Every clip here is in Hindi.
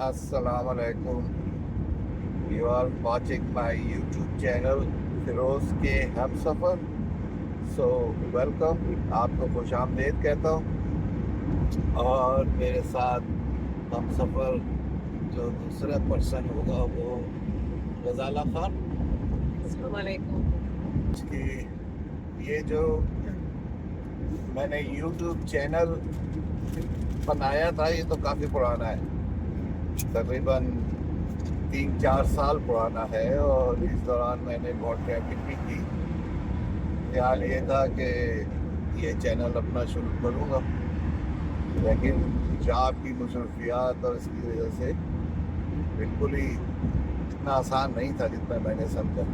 Assalamualaikum. You are watching my YouTube channel Firoz के हम सफ़र. सो वेलकम, आपको खुश आमदेद कहता हूँ. और मेरे साथ हम सफ़र जो दूसरा पर्सन होगा वो गजाला खान. अस्सलाम वालेकुम। कि ये जो मैंने YouTube चैनल बनाया था ये तो काफ़ी पुराना है, तकरीबन 3-4 साल पुराना है. और इस दौरान मैंने बहुत ट्रैवलिंग भी की. ख्याल ये था कि ये चैनल अपना शुरू करूँगा, लेकिन जॉब की मसरूफियात और इसकी वजह से बिल्कुल ही इतना आसान नहीं था जितना मैंने समझा.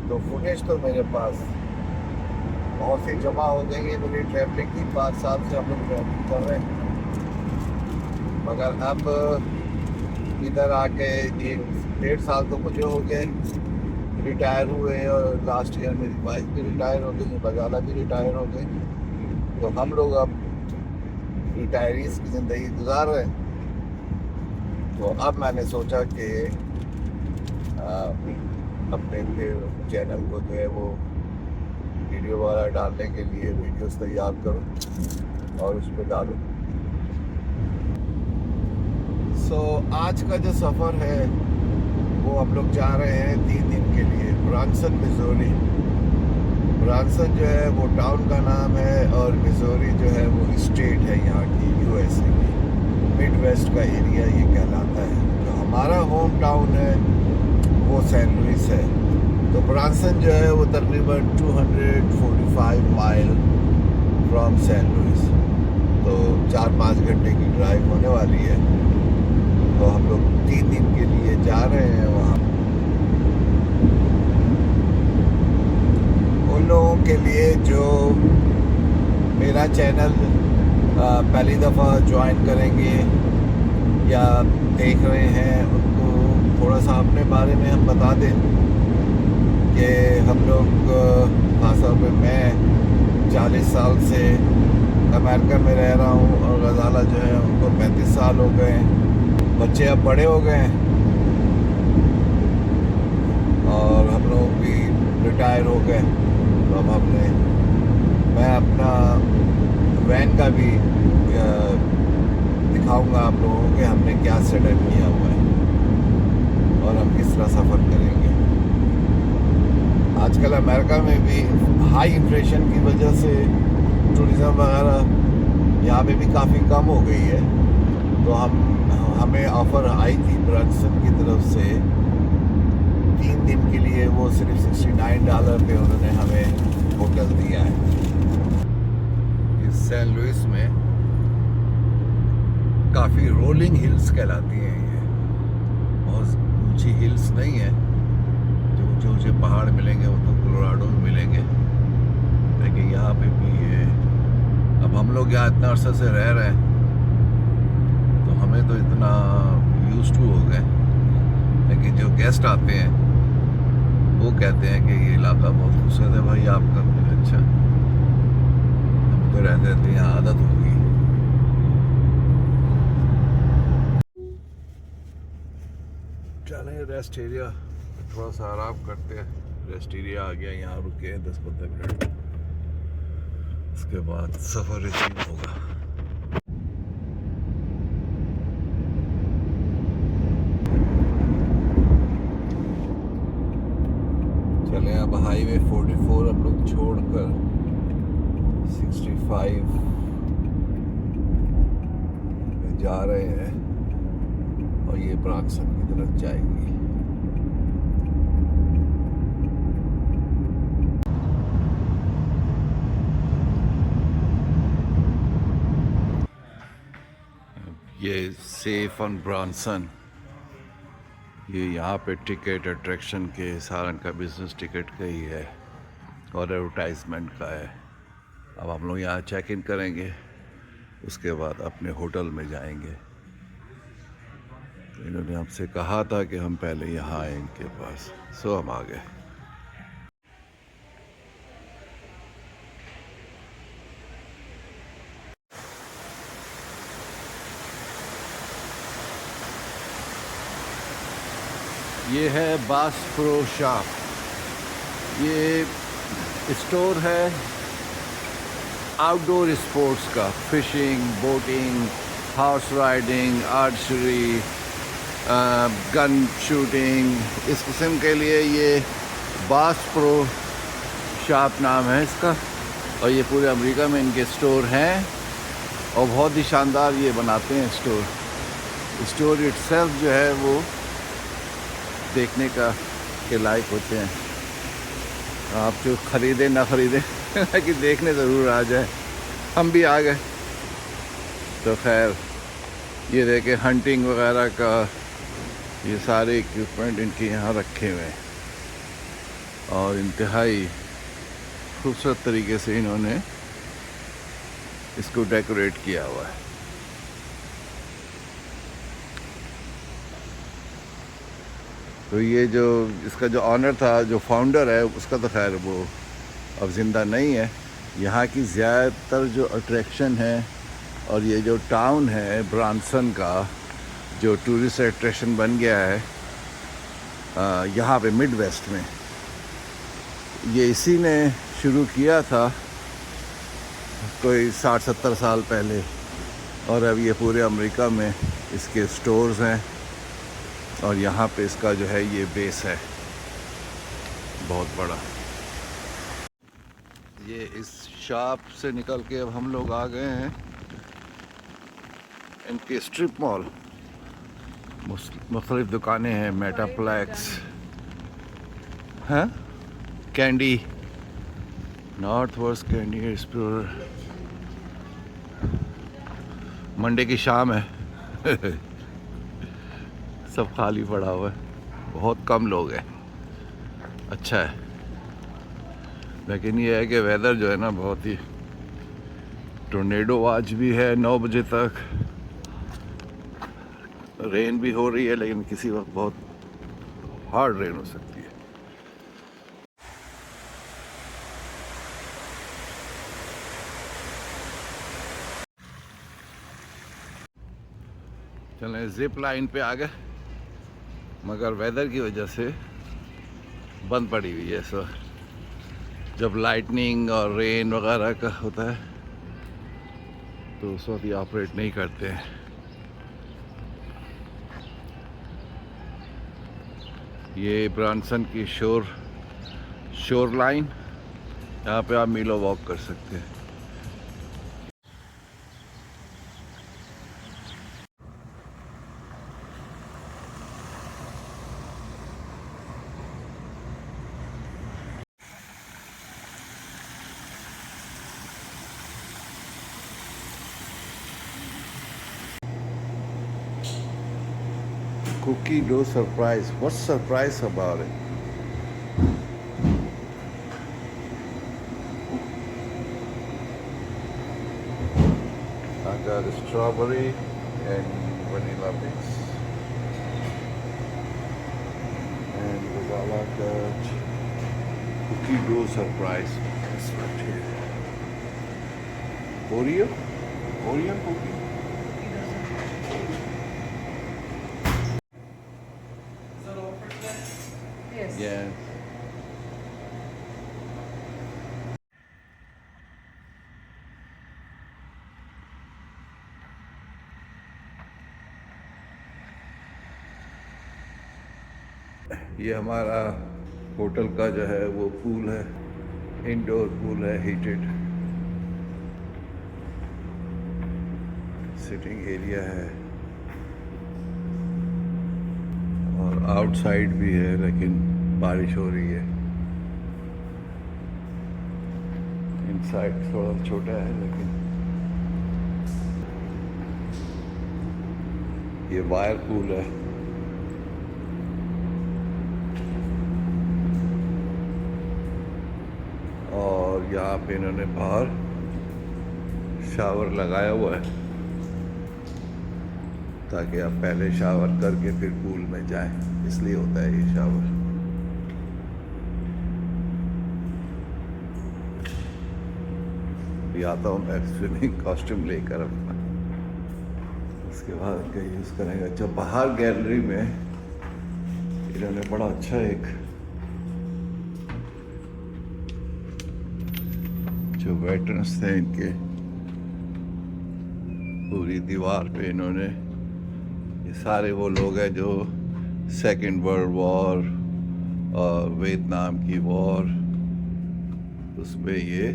तो फुटेज तो मेरे पास बहुत सी जमा हो गई है मेरी ट्रैवलिंग की. 5 साल से हम लोग ट्रैवलिंग कर रहे हैं, मगर अब इधर आके 1-1.5 साल तो मुझे हो गए रिटायर हुए. और लास्ट ईयर मेरी वाइफ भी रिटायर हो गई, बगाला भी रिटायर हो गई. तो हम लोग अब रिटायरीज की ज़िंदगी गुजार रहे हैं. तो अब मैंने सोचा कि अपने फिर चैनल को जो है वो वीडियो वगैरह डालने के लिए वीडियोस तैयार करूं और उस पर डालूं. सो आज का जो सफ़र है वो हम लोग जा रहे हैं 3 दिन के लिए ब्रांसन मिजोरी. ब्रांसन जो है वो टाउन का नाम है और मिजोरी जो है वो स्टेट है यहाँ की USA की. मिड वेस्ट का एरिया ये कहलाता है. जो हमारा होम टाउन है वो सैन लुइस है. तो ब्रांसन जो है वो तकरीबन 245 माइल फ्रॉम सैन लुइस. तो 4-5 घंटे की ड्राइव होने वाली है. तो हम लोग 3 दिन के लिए जा रहे हैं वहाँ. उन लोगों के लिए जो मेरा चैनल पहली दफ़ा ज्वाइन करेंगे या देख रहे हैं उनको थोड़ा सा अपने बारे में हम बता दें कि हम लोग खासतौर पे मैं 40 साल से अमेरिका में रह रहा हूँ और गजाला जो है उनको 35 साल हो गए हैं. बच्चे अब बड़े हो गए हैं और हम लोग भी रिटायर हो गए. तो अब मैं अपना वैन का भी दिखाऊंगा आप लोगों को कि हमने क्या सेटअप किया हुआ है और हम किस तरह सफ़र करेंगे. आजकल अमेरिका में भी हाई इन्फ्लेशन की वजह से टूरिज़म वगैरह यहाँ पे भी काफ़ी कम हो गई है. तो हमें ऑफ़र आई थी ब्रांसन की तरफ से 3 दिन के लिए. वो सिर्फ $69 पे उन्होंने हमें होटल दिया है. इस सैन लुइस में काफ़ी रोलिंग हिल्स कहलाती हैं ये. बहुत ऊंची हिल्स नहीं है. जो ऊंचे ऊंचे पहाड़ मिलेंगे वो तो कोलोराडो में मिलेंगे, लेकिन यहाँ पे भी है. अब हम लोग यहाँ इतना अरसा से रह रहे हैं तो हमें तो इतना यूज्ड टू हो गए, लेकिन जो गेस्ट आते हैं वो कहते हैं कि ये इलाका बहुत खूबसूरत है भाई आपका. अच्छा, हम तो रहते रहते यहाँ आदत हो गई. चलें रेस्ट एरिया थोड़ा सा आराम करते हैं. रेस्ट एरिया आ गया, यहाँ रुके हैं 10-15 मिनट. उसके बाद सफ़र रिसीव होगा. चले अब हाईवे 44 हम लोग छोड़कर 65 में जा रहे हैं और ये ब्रांसन की तरफ जाएंगी. ये सेफ ऑन ब्रांसन, ये यहाँ पे टिकट अट्रैक्शन के सारन का बिजनेस टिकट का ही है और एडवर्टाइजमेंट का है. अब हम लोग यहाँ चेक इन करेंगे, उसके बाद अपने होटल में जाएंगे. तो इन्होंने हमसे कहा था कि हम पहले यहाँ आए इनके पास, सो हम आ गए. ये है बास प्रो शॉप। ये स्टोर है आउटडोर स्पोर्ट्स का, fishing, boating, horse riding, archery, gun shooting, इस किस्म के लिए ये बास प्रो शॉप नाम है इसका। और ये पूरे अमेरिका में इनके स्टोर हैं और बहुत ही शानदार ये बनाते हैं स्टोर इटसेल्फ जो है वो देखने का के लायक होते हैं। आप जो ख़रीदें ना ख़रीदें कि देखने ज़रूर आ जाए। हम भी आ गए। तो खैर ये देखे हंटिंग वगैरह का ये सारे इक्विपमेंट इनके यहाँ रखे हुए हैं और इंतहाई खूबसूरत तरीके से इन्होंने इसको डेकोरेट किया हुआ है। तो ये जो इसका जो ऑनर था, जो फाउंडर है, उसका तो खैर वो अब ज़िंदा नहीं है। यहाँ की ज़्यादातर जो अट्रैक्शन है और ये जो टाउन है ब्रांसन का, जो टूरिस्ट अट्रैक्शन बन गया है यहाँ पे मिड वेस्ट में, ये इसी ने शुरू किया था कोई 60-70 साल पहले। और अब ये पूरे अमेरिका में इसके स्टोर्स हैं और यहाँ पे इसका जो है ये बेस है बहुत बड़ा। ये इस शॉप से निकल के अब हम लोग आ गए हैं इनके स्ट्रिप मॉल। मुख्तलिफ दुकानें हैं, मेटाप्लेक्स हैं, candy, north west candy explorer. Monday की शाम है सब खाली पड़ा हुआ है, बहुत कम लोग हैं। अच्छा है, लेकिन ये है कि वेदर जो है ना बहुत ही, टोर्नेडो आज भी है 9 बजे तक, रेन भी हो रही है, लेकिन किसी वक्त बहुत हार्ड रेन हो सकती है। चलें, जिप लाइन पे आ गए, मगर वेदर की वजह से बंद पड़ी हुई है। सो जब लाइटनिंग और रेन वगैरह का होता है तो उस वक्त ये ऑपरेट नहीं करते हैं। ये ब्रांसन की शोर लाइन, यहाँ पे आप मीलों वॉक कर सकते हैं। Cookie dough surprise. What's surprise about it? I got a strawberry and vanilla mix. And we got like a cookie dough surprise. It's right here. Oreo cookie. Yes. Yeah. ये हमारा होटल का जो है वो पूल है, इंडोर पूल है, हीटेड सिटिंग एरिया है और आउटसाइड भी है, लेकिन बारिश हो रही है। इनसाइड थोड़ा छोटा है, लेकिन ये वायर पूल है। और यहाँ पे इन्होंने बाहर शावर लगाया हुआ है ताकि आप पहले शावर करके फिर पूल में जाएं, इसलिए होता है ये शावर। अभी आता हूँ मैं स्विमिंग कॉस्ट्यूम लेकर अपना, उसके बाद का यूज़ करेंगे। अच्छा, बाहर गैलरी में इन्होंने बड़ा अच्छा एक जो वेटरन्स थे इनके पूरी दीवार पे इन्होंने ये सारे वो लोग हैं जो सेकेंड वर्ल्ड वॉर और वियतनाम की वॉर उसमें ये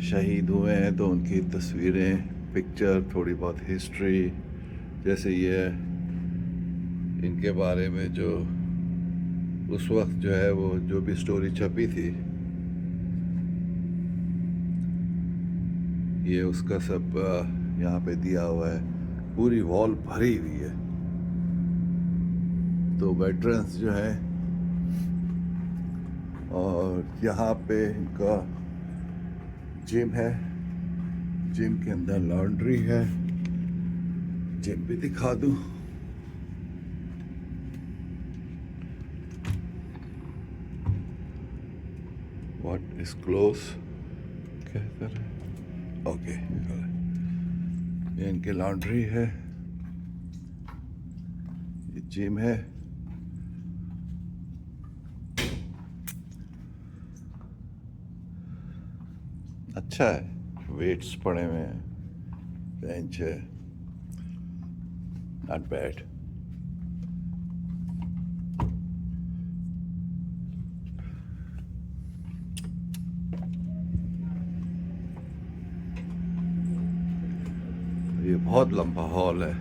शहीद हुए हैं, तो उनकी तस्वीरें, पिक्चर, थोड़ी बहुत हिस्ट्री, जैसे ये इनके बारे में जो उस वक्त जो है वो जो भी स्टोरी छपी थी ये उसका सब यहाँ पे दिया हुआ है। पूरी वॉल भरी हुई है। तो वेटरन्स जो है, और यहाँ पे इनका जिम है, जिम के अंदर लॉन्ड्री है, जिम भी दिखा दूँ। व्हाट इज क्लोज कहते हैं। ओके, ये इनके लॉन्ड्री है, ये जिम है। अच्छा है, वेट्स पड़े हुए हैं, बेंच है, नॉट बैड। ये बहुत लंबा हॉल है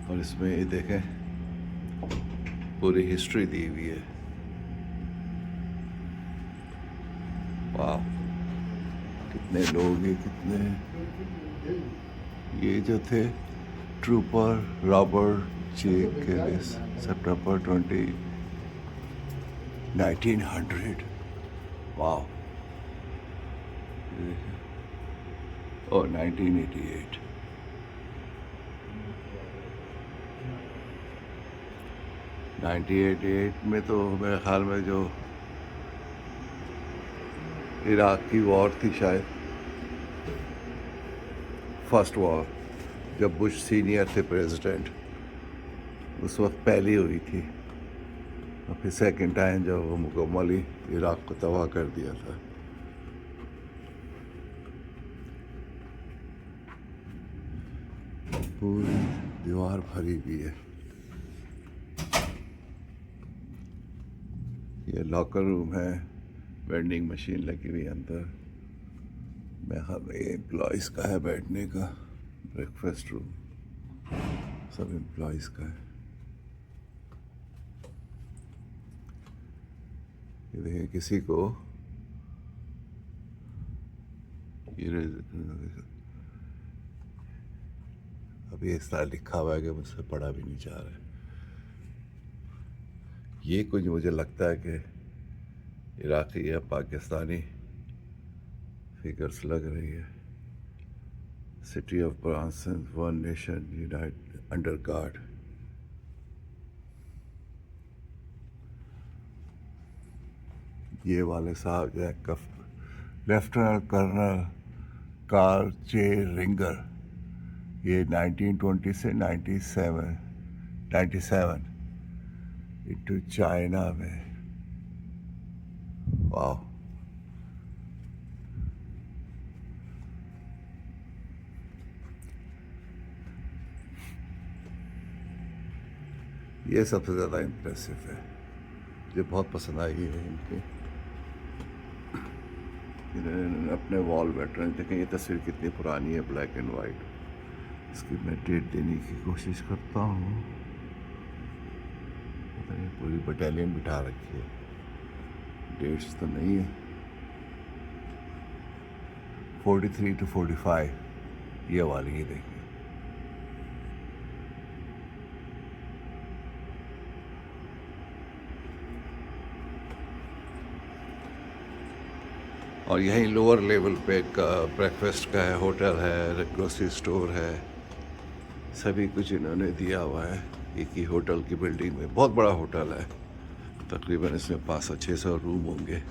और इसमें ये देखें पूरी हिस्ट्री दी हुई है। वाह, कितने लोग हैं, कितने। ये जो थे ट्रूपर रॉबर्ट जे केलिस, सितंबर 20, 1900। वाह, और 1988। में तो मेरे ख्याल में जो इराक की वॉर थी, शायद फर्स्ट वॉर, जब बुश सीनियर थे प्रेसिडेंट, उस वक्त पहली हुई थी। और फिर सेकंड टाइम जब वो मुकम्मली इराक को तबाह कर दिया था। पूरी दीवार भरी हुई है। ये लॉकर रूम है, वेंडिंग मशीन लगी हुई है अंदर। मैं ये एम्प्लॉयज़ का है बैठने का, ब्रेकफास्ट रूम सब एम्प्लॉयज़ का है। ये देखिए, किसी को ये अभी इस तरह लिखा हुआ है कि मुझसे पढ़ा भी नहीं जा रहा है। ये कुछ मुझे लगता है कि इराकी या पाकिस्तानी फिगर्स लग रही है। City of Branson, one nation United under guard. ये वाले साहब जो है लेफ्टिनेंट कर्नल कार्ल जे रिंगर, ये 1920 से 97 इनटू चाइना में। वाह, ये सबसे ज़्यादा इम्प्रेसिव है, मुझे बहुत पसंद आई है इनकी। इन्होंने अपने वॉल वेटरन देखें, ये तस्वीर कितनी पुरानी है, ब्लैक एंड वाइट। इसकी मैं डेट देने की कोशिश करता हूँ। पूरी बटालियन बिठा रखी है, डेट्स तो नहीं है। 43 to 45 ये वाली, ये देखिए। और यहीं लोअर लेवल पे एक ब्रेकफास्ट का है, होटल है, ग्रोसरी स्टोर है, सभी कुछ इन्होंने दिया हुआ है एक ही होटल की बिल्डिंग में। बहुत बड़ा होटल है, तकरीबन इसमें 500-600 रूम होंगे।